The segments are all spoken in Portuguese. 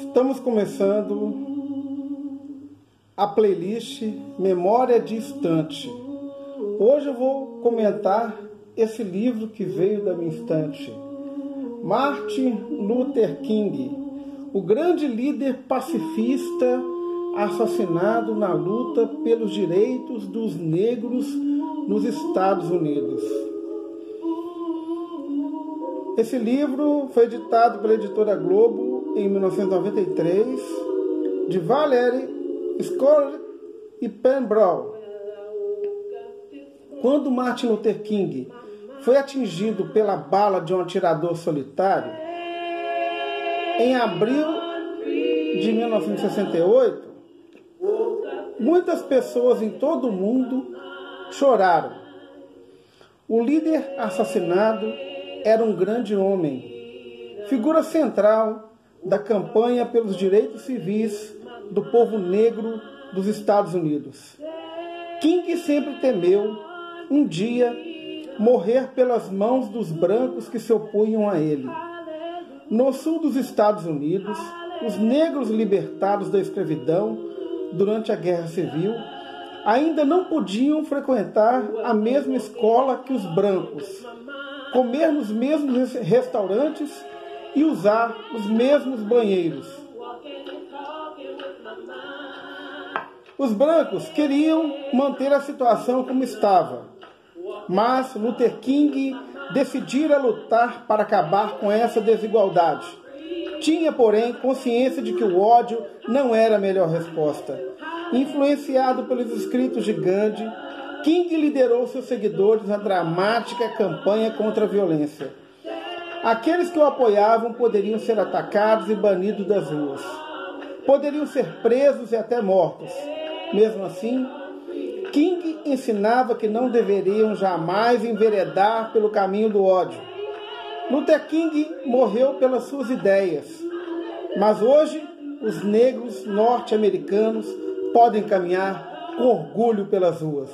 Estamos começando a playlist Memória Distante. Hoje eu vou comentar esse livro que veio da minha estante. Martin Luther King, o grande líder pacifista assassinado na luta pelos direitos dos negros nos Estados Unidos. Esse livro foi editado pela editora Globo em 1993, de Valerie Scott e Pen Brown. Quando Martin Luther King foi atingido pela bala de um atirador solitário, em abril de 1968, muitas pessoas em todo o mundo choraram. O líder assassinado era um grande homem, figura central da campanha pelos direitos civis do povo negro dos Estados Unidos. King sempre temeu, um dia, morrer pelas mãos dos brancos que se opunham a ele. No sul dos Estados Unidos, os negros libertados da escravidão durante a Guerra Civil ainda não podiam frequentar a mesma escola que os brancos, comer nos mesmos restaurantes e usar os mesmos banheiros. Os brancos queriam manter a situação como estava, mas Luther King decidira lutar para acabar com essa desigualdade. Tinha, porém, consciência de que o ódio não era a melhor resposta. Influenciado pelos escritos de Gandhi, King liderou seus seguidores na dramática campanha contra a violência. Aqueles que o apoiavam poderiam ser atacados e banidos das ruas. Poderiam ser presos e até mortos. Mesmo assim, King ensinava que não deveriam jamais enveredar pelo caminho do ódio. Luther King morreu pelas suas ideias, mas hoje os negros norte-americanos podem caminhar com orgulho pelas ruas.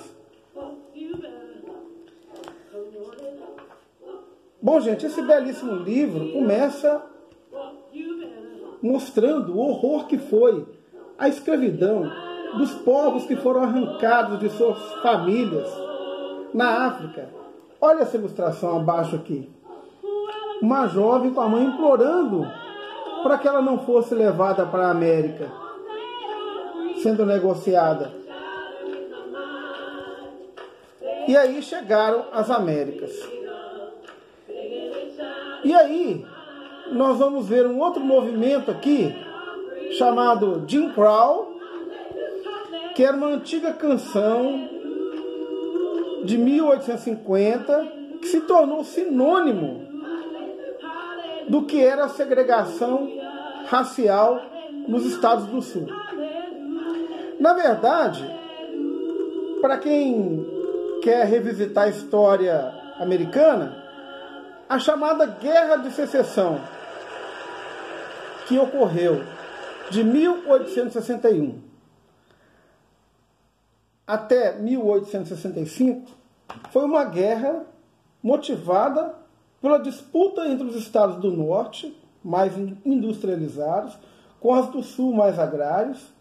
Bom, gente, esse belíssimo livro começa mostrando o horror que foi a escravidão dos povos que foram arrancados de suas famílias na África. Olha essa ilustração abaixo aqui. Uma jovem com a mãe implorando para que ela não fosse levada para a América, sendo negociada. E aí chegaram as Américas. E aí nós vamos ver um outro movimento aqui, chamado Jim Crow, que era uma antiga canção de 1850, que se tornou sinônimo do que era a segregação racial nos Estados do Sul. Na verdade, para quem quer revisitar a história americana, a chamada Guerra de Secessão, que ocorreu de 1861 até 1865, foi uma guerra motivada pela disputa entre os estados do norte, mais industrializados, com os do sul, mais agrários,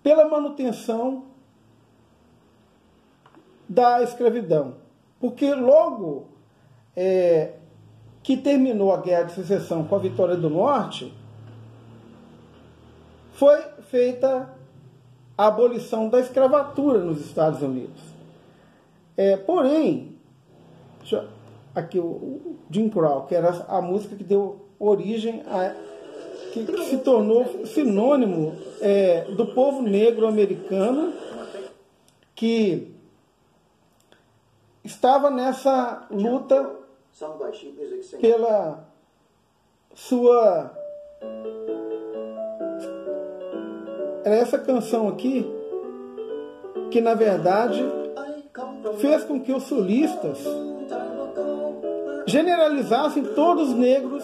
pela manutenção da escravidão. Porque logo que terminou a Guerra de Secessão com a vitória do norte, foi feita a abolição da escravatura nos Estados Unidos. Porém, aqui o Jim Crow, que era a música que deu origem a... que se tornou sinônimo do povo negro americano, que estava nessa luta pela sua... Era essa canção aqui que, na verdade, fez com que os sulistas generalizassem todos os negros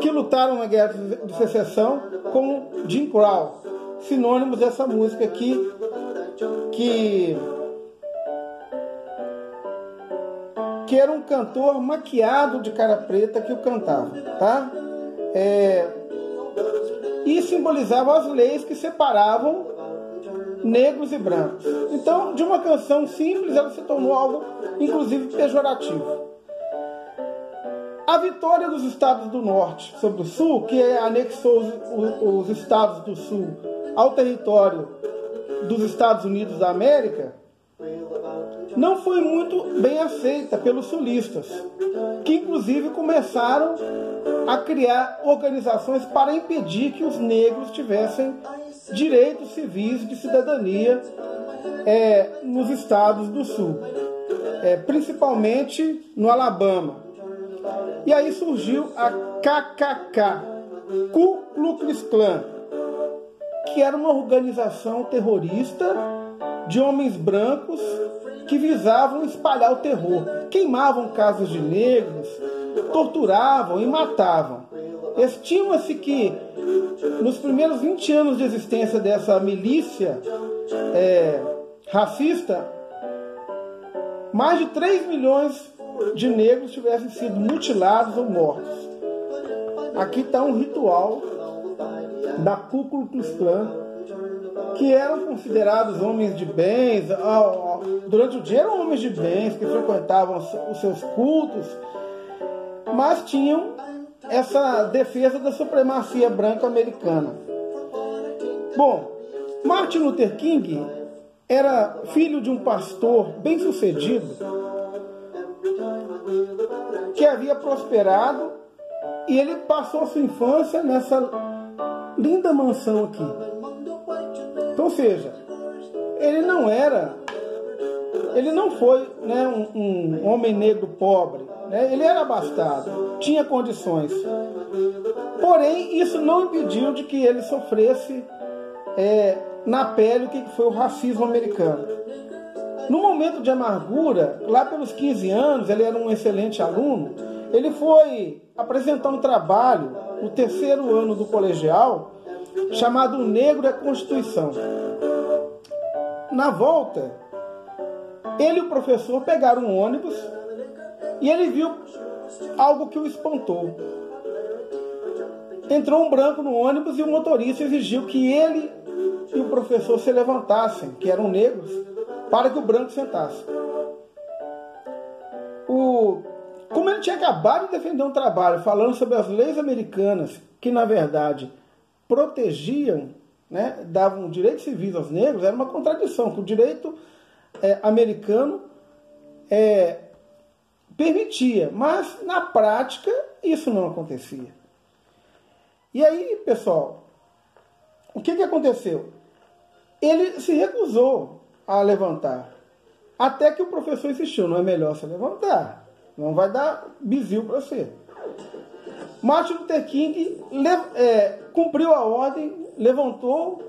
que lutaram na Guerra de Secessão como Jim Crow, sinônimos dessa música aqui, que era um cantor maquiado de cara preta que o cantava, tá? simbolizava as leis que separavam negros e brancos. Então, de uma canção simples, ela se tornou algo, inclusive, pejorativo. A vitória dos estados do norte sobre o sul, que anexou os estados do sul ao território dos Estados Unidos da América, não foi muito bem aceita pelos sulistas, que inclusive começaram a criar organizações para impedir que os negros tivessem direitos civis de cidadania nos estados do sul, principalmente no Alabama. E aí surgiu a KKK, Ku Klux Klan, que era uma organização terrorista de homens brancos que visavam espalhar o terror. Queimavam casas de negros, torturavam e matavam. Estima-se que nos primeiros 20 anos de existência dessa milícia racista, mais de 3 milhões de negros tivessem sido mutilados ou mortos. Aqui está um ritual da Ku Klux Klan, que eram considerados homens de bens, durante o dia eram homens de bens, que frequentavam os seus cultos, mas tinham essa defesa da supremacia branca americana. Bom, Martin Luther King era filho de um pastor bem-sucedido, que havia prosperado, e ele passou a sua infância nessa linda mansão aqui. Então, ou seja, ele não foi, né, um homem negro pobre, né? Ele era abastado, tinha condições. Porém, isso não impediu de que ele sofresse na pele o que foi o racismo americano. No momento de amargura, lá pelos 15 anos, ele era um excelente aluno, ele foi apresentar um trabalho no 3º ano do colegial, chamado O Negro e a Constituição. Na volta, ele e o professor pegaram um ônibus e ele viu algo que o espantou. Entrou um branco no ônibus e o motorista exigiu que ele e o professor se levantassem, que eram negros, para que o branco sentasse. Como ele tinha acabado de defender um trabalho falando sobre as leis americanas, que na verdade protegiam, né, davam direitos civis aos negros, era uma contradição, que o direito americano permitia, mas na prática isso não acontecia. E aí, pessoal, o que aconteceu? Ele se recusou a levantar, até que o professor insistiu: não é melhor você levantar, não vai dar bizil para você. Martin Luther King cumpriu a ordem, levantou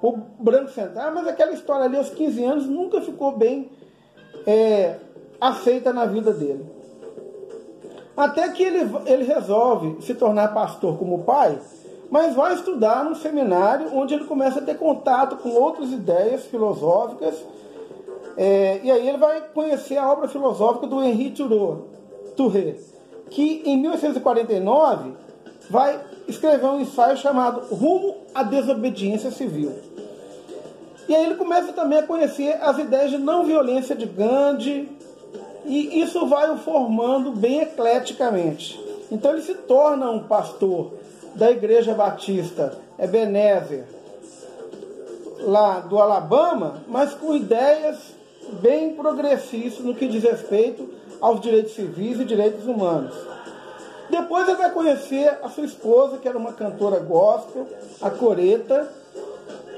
o branco sentar, mas aquela história ali aos 15 anos nunca ficou bem aceita na vida dele. Até que ele resolve se tornar pastor como pai, mas vai estudar num seminário onde ele começa a ter contato com outras ideias filosóficas, e aí ele vai conhecer a obra filosófica do Henri Thoreau, que em 1849 vai escrever um ensaio chamado Rumo à Desobediência Civil. E aí ele começa também a conhecer as ideias de não violência de Gandhi, e isso vai o formando bem ecleticamente. Então ele se torna um pastor da Igreja Batista Ebenezer, lá do Alabama, mas com ideias bem progressistas no que diz respeito aos direitos civis e direitos humanos. Depois ele vai conhecer a sua esposa, que era uma cantora gospel, a Coretta,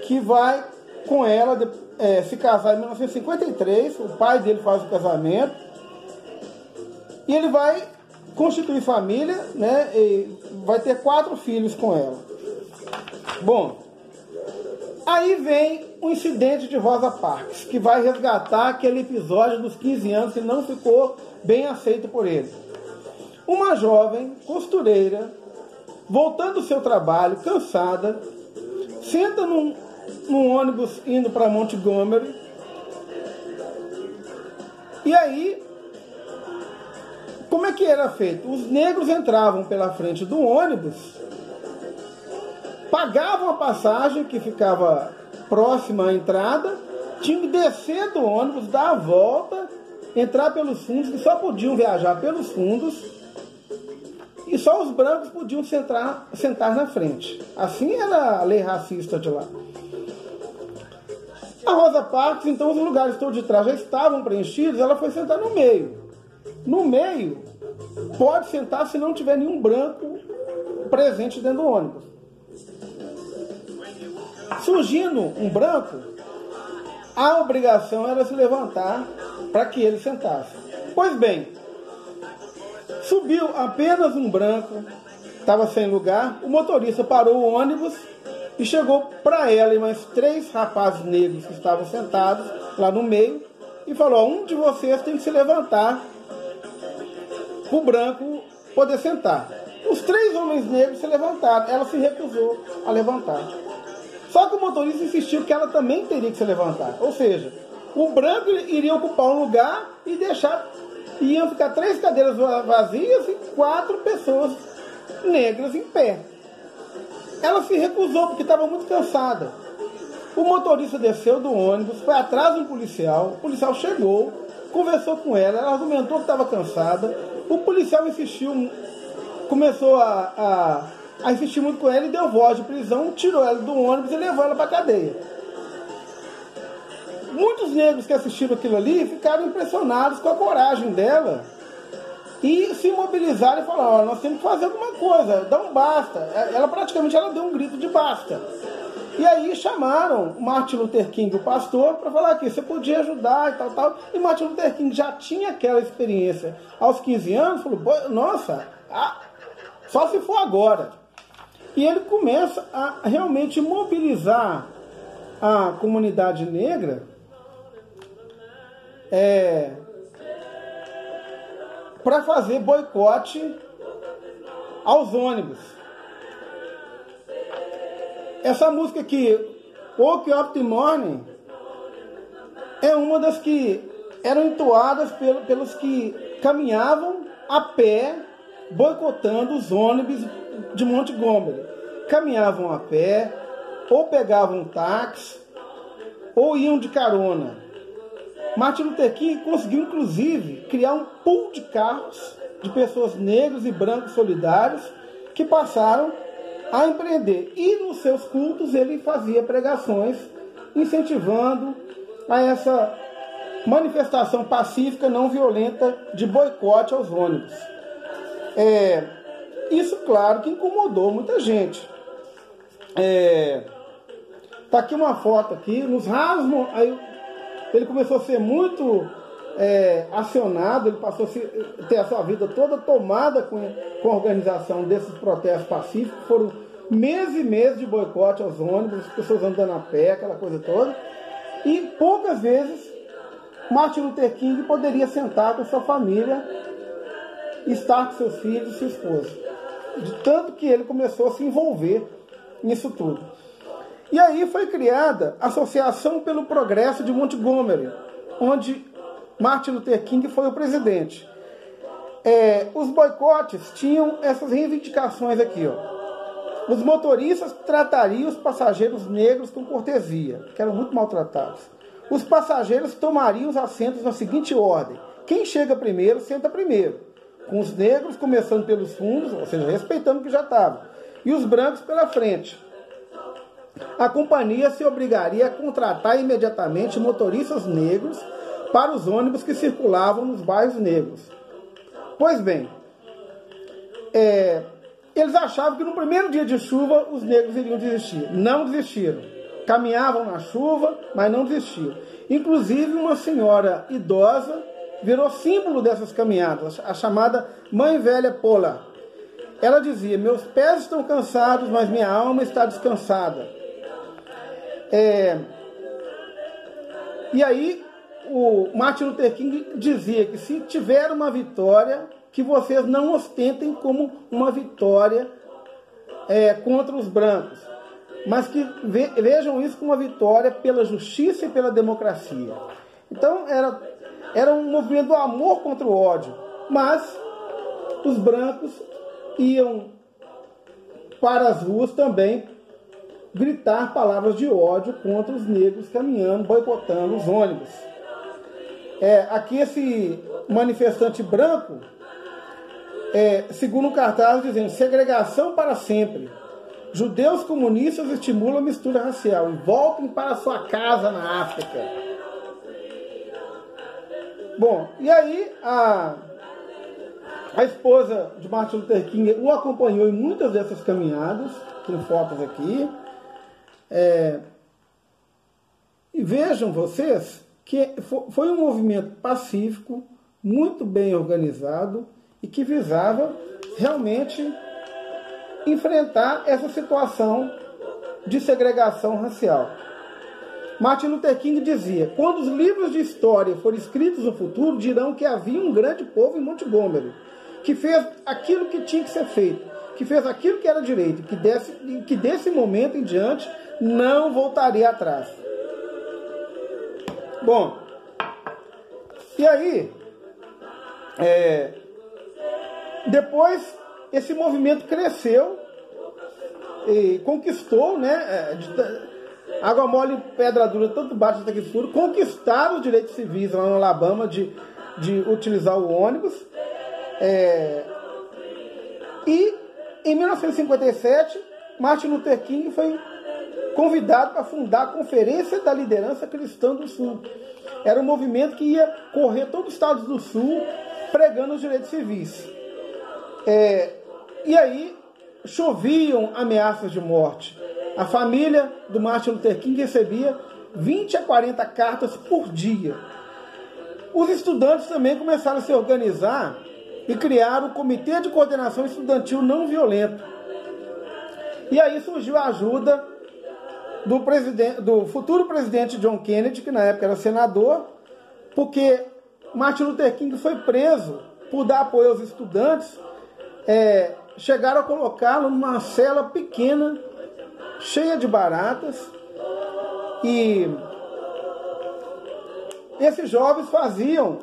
que vai com ela se casar em 1953, o pai dele faz o casamento, e ele vai constituir família, né, e vai ter 4 filhos com ela. Bom, aí vem o incidente de Rosa Parks, que vai resgatar aquele episódio dos 15 anos que não ficou bem aceito por ele. Uma jovem costureira, voltando do seu trabalho, cansada, senta num ônibus indo para Montgomery, e aí, como é que era feito? Os negros entravam pela frente do ônibus pagavam a passagem que ficava próxima à entrada, tinham que descer do ônibus, dar a volta, entrar pelos fundos, que só podiam viajar pelos fundos, e só os brancos podiam sentar na frente. Assim era a lei racista de lá. A Rosa Parks, então, os lugares todos de trás já estavam preenchidos, ela foi sentar no meio. No meio, pode sentar se não tiver nenhum branco presente dentro do ônibus. Surgindo um branco, a obrigação era se levantar para que ele sentasse. Pois bem, subiu apenas um branco, estava sem lugar, o motorista parou o ônibus e chegou para ela e mais 3 rapazes negros que estavam sentados lá no meio e falou: um de vocês tem que se levantar para o branco poder sentar. Os 3 homens negros se levantaram, ela se recusou a levantar. Só que o motorista insistiu que ela também teria que se levantar. Ou seja, o branco iria ocupar um lugar e iam ficar 3 cadeiras vazias e 4 pessoas negras em pé. Ela se recusou porque estava muito cansada. O motorista desceu do ônibus, foi atrás de um policial, o policial chegou, conversou com ela, ela argumentou que estava cansada, o policial insistiu, começou a insistir muito com ela e deu voz de prisão, tirou ela do ônibus e levou ela para a cadeia. Muitos negros que assistiram aquilo ali ficaram impressionados com a coragem dela e se mobilizaram e falaram: olha, nós temos que fazer alguma coisa, dá um basta. Ela praticamente deu um grito de basta. E aí chamaram Martin Luther King, o pastor, para falar que você podia ajudar e tal. E Martin Luther King já tinha aquela experiência aos 15 anos, falou: nossa, só se for agora. E ele começa a realmente mobilizar a comunidade negra para fazer boicote aos ônibus. Essa música aqui, Woke Up the Morning, é uma das que eram entoadas pelos que caminhavam a pé, boicotando os ônibus de Montgomery. Caminhavam a pé, ou pegavam um táxi, ou iam de carona. Martin Luther King conseguiu, inclusive, criar um pool de carros de pessoas negras e brancos solidários que passaram a empreender. E nos seus cultos ele fazia pregações incentivando a essa manifestação pacífica, não violenta, de boicote aos ônibus. Isso, claro, que incomodou muita gente. Tá aqui uma foto aqui, nos raros, aí ele começou a ser muito acionado, ele passou a ter a sua vida toda tomada com a organização desses protestos pacíficos. Foram meses e meses de boicote aos ônibus, as pessoas andando a pé, aquela coisa toda. E poucas vezes Martin Luther King poderia sentar com sua família, estar com seus filhos e sua esposa. De tanto que ele começou a se envolver nisso tudo. E aí foi criada a Associação pelo Progresso de Montgomery, onde Martin Luther King foi o presidente. Os boicotes tinham essas reivindicações aqui, ó. Os motoristas tratariam os passageiros negros com cortesia, que eram muito maltratados. Os passageiros tomariam os assentos na seguinte ordem: quem chega primeiro, senta primeiro. Com os negros começando pelos fundos, ou seja, respeitando o que já estava, e os brancos pela frente. A companhia se obrigaria a contratar imediatamente motoristas negros para os ônibus que circulavam nos bairros negros. Pois bem, eles achavam que no primeiro dia de chuva os negros iriam desistir. Não desistiram. Caminhavam na chuva, mas não desistiram. Inclusive uma senhora idosa virou símbolo dessas caminhadas, a chamada Mãe Velha Pola. Ela dizia: meus pés estão cansados, mas minha alma está descansada. E aí o Martin Luther King dizia que se tiver uma vitória, que vocês não ostentem como uma vitória contra os brancos, mas que vejam isso como uma vitória pela justiça e pela democracia. Então era um movimento do amor contra o ódio, mas os brancos iam para as ruas também gritar palavras de ódio contra os negros caminhando, boicotando os ônibus. Aqui esse manifestante branco, segundo um cartaz dizendo: segregação para sempre. Judeus comunistas estimulam a mistura racial e voltem para sua casa na África. Bom, e aí a esposa de Martin Luther King o acompanhou em muitas dessas caminhadas, tem fotos aqui. E vejam vocês que foi um movimento pacífico, muito bem organizado e que visava realmente enfrentar essa situação de segregação racial. Martin Luther King dizia: quando os livros de história forem escritos no futuro, dirão que havia um grande povo em Montgomery, que fez aquilo que tinha que ser feito, que fez aquilo que era direito, que desse momento em diante não voltaria atrás. Bom, e aí, depois esse movimento cresceu e conquistou, água mole e pedra dura, tanto bate até que fura, conquistaram os direitos civis lá no Alabama de utilizar o ônibus. E em 1957, Martin Luther King foi convidado para fundar a Conferência da Liderança Cristã do Sul. Era um movimento que ia correr todo os Estados do Sul pregando os direitos civis. E aí choviam ameaças de morte. A família do Martin Luther King recebia 20 a 40 cartas por dia. Os estudantes também começaram a se organizar e criaram o Comitê de Coordenação Estudantil Não Violento. E aí surgiu a ajuda do futuro presidente John Kennedy, que na época era senador, porque Martin Luther King foi preso por dar apoio aos estudantes. Chegaram a colocá-lo numa cela pequena, cheia de baratas, e esses jovens faziam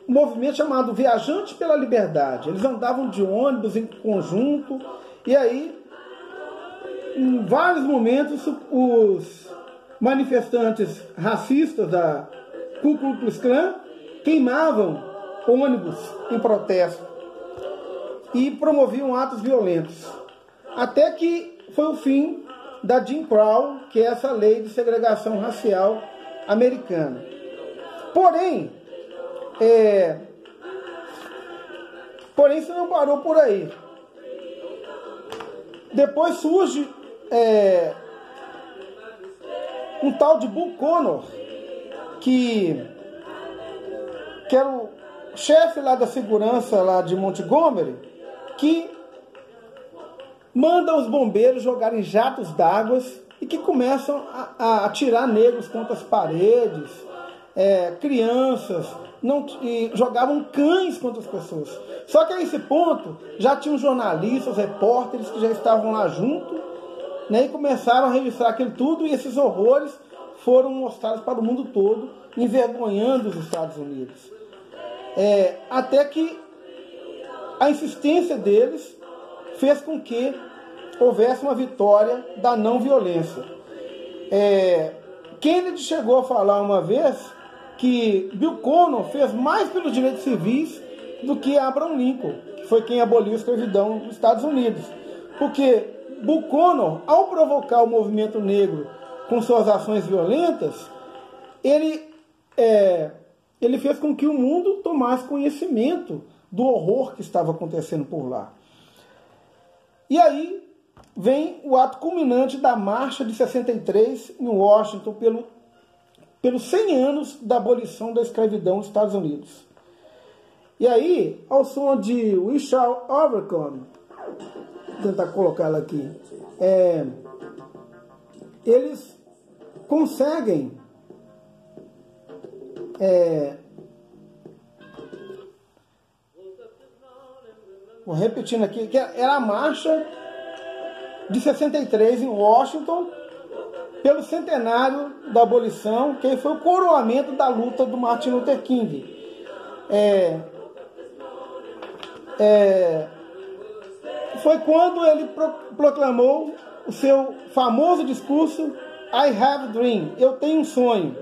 um movimento chamado Viajante pela Liberdade. Eles andavam de ônibus em conjunto, e aí, em vários momentos, os manifestantes racistas da Ku Klux Klan queimavam ônibus em protesto e promoviam atos violentos. Até que foi o fim da Jim Crow, que é essa lei de segregação racial americana. Porém, isso não parou por aí. Depois surge um tal de Bull Connor, que era o chefe lá da segurança lá de Montgomery, que manda os bombeiros jogarem jatos d'água e que começam a atirar negros contra as paredes, crianças, e jogavam cães contra as pessoas. Só que a esse ponto já tinham jornalistas, repórteres que já estavam lá junto, e começaram a registrar aquilo tudo, e esses horrores foram mostrados para o mundo todo, envergonhando os Estados Unidos. Até que a insistência deles fez com que houvesse uma vitória da não violência. Kennedy chegou a falar uma vez que Bill Connor fez mais pelos direitos civis do que Abraham Lincoln, que foi quem aboliu a escravidão nos Estados Unidos. Porque Bill Connor, ao provocar o movimento negro com suas ações violentas, ele fez com que o mundo tomasse conhecimento do horror que estava acontecendo por lá. E aí vem o ato culminante da Marcha de 63 em Washington pelos 100 anos da abolição da escravidão nos Estados Unidos. E aí, ao som de We Shall Overcome, vou tentar colocar ela aqui, eles conseguem vou repetindo aqui, que era a marcha de 63 em Washington, pelo centenário da abolição, que foi o coroamento da luta do Martin Luther King. foi quando ele proclamou o seu famoso discurso I have a dream, eu tenho um sonho.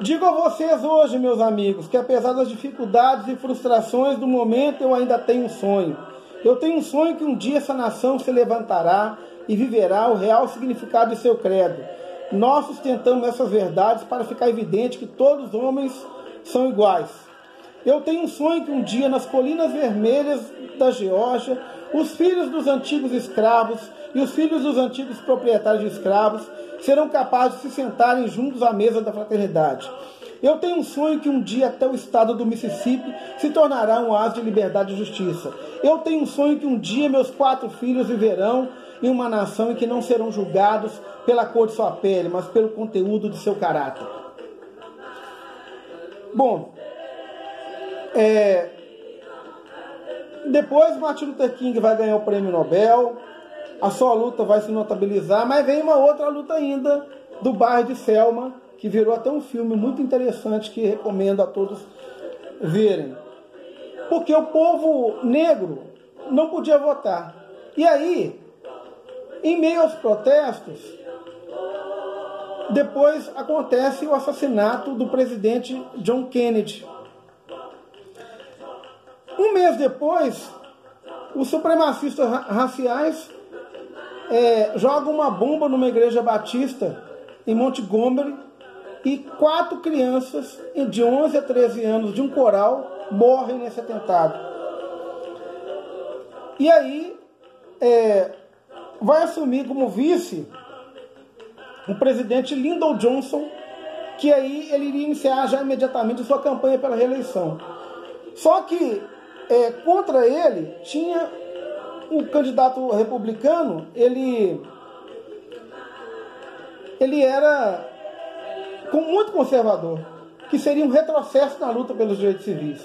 Digo a vocês hoje, meus amigos, que apesar das dificuldades e frustrações do momento, eu ainda tenho um sonho. Eu tenho um sonho que um dia essa nação se levantará e viverá o real significado de seu credo. Nós sustentamos essas verdades para ficar evidente que todos os homens são iguais. Eu tenho um sonho que um dia, nas colinas vermelhas da Geórgia, os filhos dos antigos escravos e os filhos dos antigos proprietários de escravos serão capazes de se sentarem juntos à mesa da fraternidade. Eu tenho um sonho que um dia até o estado do Mississippi se tornará um oásis de liberdade e justiça. Eu tenho um sonho que um dia meus 4 filhos viverão em uma nação em que não serão julgados pela cor de sua pele, mas pelo conteúdo de seu caráter. Bom, depois Martin Luther King vai ganhar o prêmio Nobel, a sua luta vai se notabilizar, mas vem uma outra luta ainda do bairro de Selma, que virou até um filme muito interessante que recomendo a todos verem. Porque o povo negro não podia votar. E aí, em meio aos protestos, depois acontece o assassinato do presidente John Kennedy. Um mês depois, os supremacistas raciais jogam uma bomba numa igreja batista em Montgomery e 4 crianças de 11 a 13 anos de um coral morrem nesse atentado. E aí vai assumir como vice o presidente Lyndon Johnson, que aí ele iria iniciar já imediatamente sua campanha pela reeleição. Só que contra ele tinha o candidato republicano, ele era muito conservador, que seria um retrocesso na luta pelos direitos civis.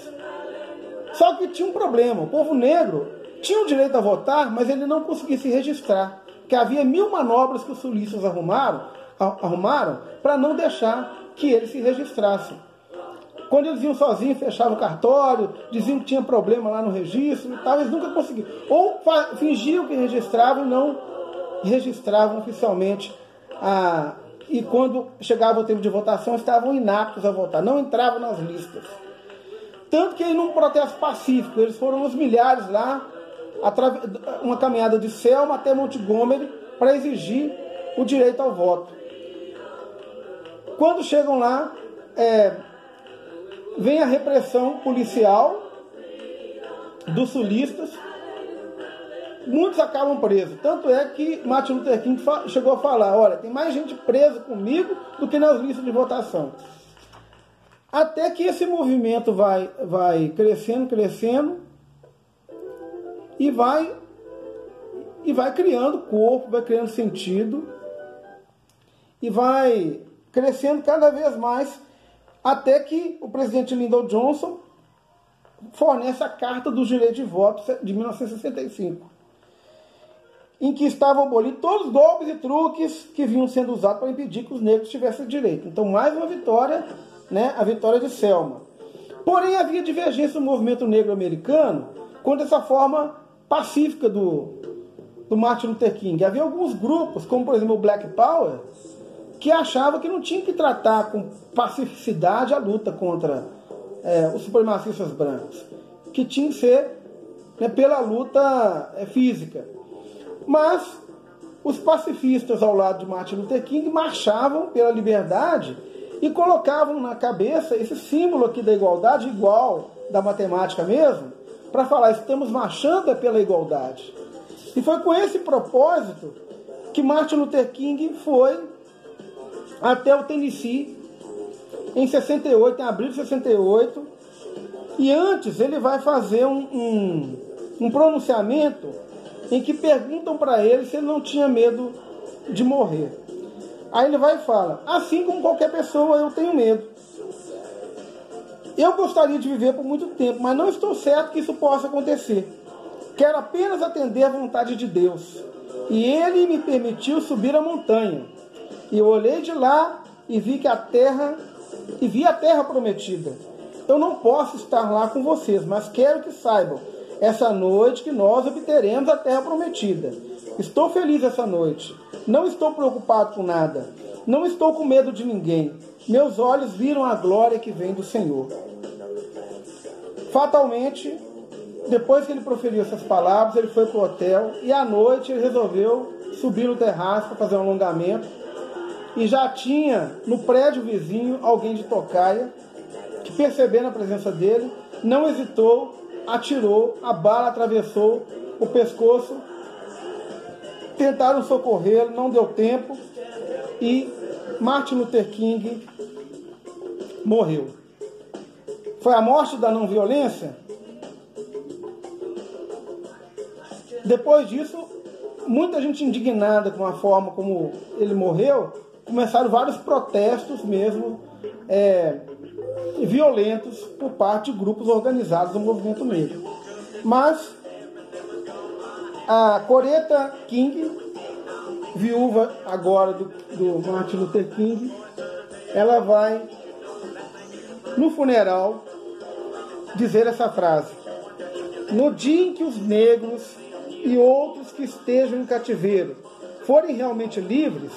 Só que tinha um problema, o povo negro tinha o direito a votar, mas ele não conseguia se registrar, porque havia 1000 manobras que os sulistas arrumaram para não deixar que eles se registrassem. Quando eles iam sozinhos, fechavam o cartório, diziam que tinha problema lá no registro e tal, eles nunca conseguiam. Ou fingiam que registravam e não registravam oficialmente. E quando chegava o tempo de votação, estavam inaptos a votar, não entravam nas listas. Tanto que num protesto pacífico, eles foram uns milhares lá, uma caminhada de Selma até Montgomery, para exigir o direito ao voto. Quando chegam lá, vem a repressão policial dos sulistas, muitos acabam presos. Tanto é que Martin Luther King chegou a falar, olha, tem mais gente presa comigo do que nas listas de votação. Até que esse movimento vai crescendo, e vai criando corpo, vai criando sentido, e vai crescendo cada vez mais, até que o presidente Lyndon Johnson fornece a Carta dos Direitos de Voto de 1965, em que estavam abolidos todos os golpes e truques que vinham sendo usados para impedir que os negros tivessem direito. Então, mais uma vitória, né, a vitória de Selma. Porém, havia divergência no movimento negro americano contra essa forma pacífica do Martin Luther King. Havia alguns grupos, como por exemplo o Black Power, que achavam que não tinha que tratar com pacificidade a luta contra os supremacistas brancos, que tinha que ser, né, pela luta física. Mas os pacifistas ao lado de Martin Luther King marchavam pela liberdade e colocavam na cabeça esse símbolo aqui da igualdade, igual da matemática mesmo, para falar, estamos marchando pela igualdade. E foi com esse propósito que Martin Luther King foi até o Tennessee em 68, em abril de 68, e antes ele vai fazer um pronunciamento em que perguntam para ele se ele não tinha medo de morrer. Aí ele vai e fala, assim como qualquer pessoa, eu tenho medo. Eu gostaria de viver por muito tempo, mas não estou certo que isso possa acontecer. Quero apenas atender à vontade de Deus. E Ele me permitiu subir a montanha. E eu olhei de lá e vi a terra prometida. Eu não posso estar lá com vocês, mas quero que saibam essa noite que nós obteremos a terra prometida. Estou feliz essa noite. Não estou preocupado com nada. Não estou com medo de ninguém. Meus olhos viram a glória que vem do Senhor. Fatalmente, depois que ele proferiu essas palavras, ele foi para o hotel e à noite ele resolveu subir no terraço para fazer um alongamento. E já tinha no prédio vizinho alguém de tocaia que, percebendo a presença dele, não hesitou, atirou, a bala atravessou o pescoço. Tentaram socorrê-lo, não deu tempo e Martin Luther King morreu. Foi a morte da não violência? Depois disso, muita gente indignada com a forma como ele morreu, começaram vários protestos mesmo violentos por parte de grupos organizados do movimento negro. Mas a Coretta King, viúva agora do Martin Luther King, ela vai no funeral dizer essa frase: no dia em que os negros e outros que estejam em cativeiro forem realmente livres,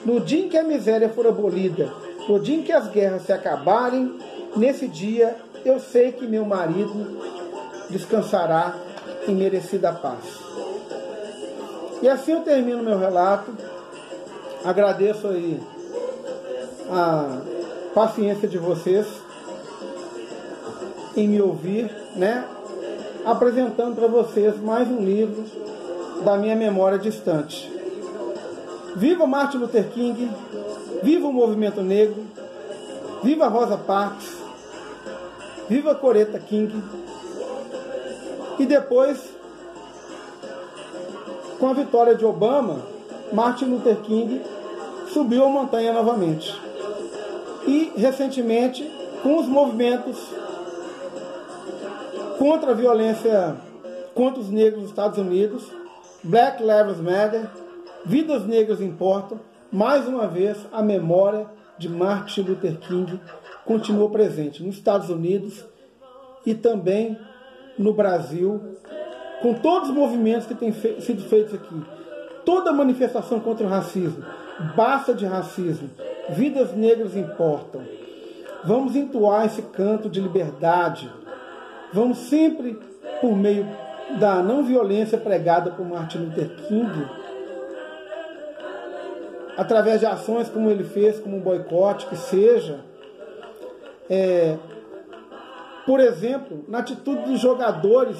no dia em que a miséria for abolida, no dia em que as guerras se acabarem, nesse dia eu sei que meu marido descansará em merecida paz. E assim eu termino meu relato. Agradeço aí a paciência de vocês em me ouvir, né? Apresentando para vocês mais um livro da minha memória distante. Viva Martin Luther King, viva o movimento negro, viva Rosa Parks, viva Coretta King. E depois, com a vitória de Obama, Martin Luther King subiu a montanha novamente. E, recentemente, com os movimentos contra a violência contra os negros nos Estados Unidos, Black Lives Matter, Vidas Negras Importam, mais uma vez a memória de Martin Luther King continua presente nos Estados Unidos e também no Brasil, com todos os movimentos que têm sido feitos aqui. Toda manifestação contra o racismo, basta de racismo, vidas negras importam. Vamos entoar esse canto de liberdade. Vamos sempre, por meio da não violência pregada por Martin Luther King, através de ações como ele fez, como um boicote, que seja, por exemplo, na atitude dos jogadores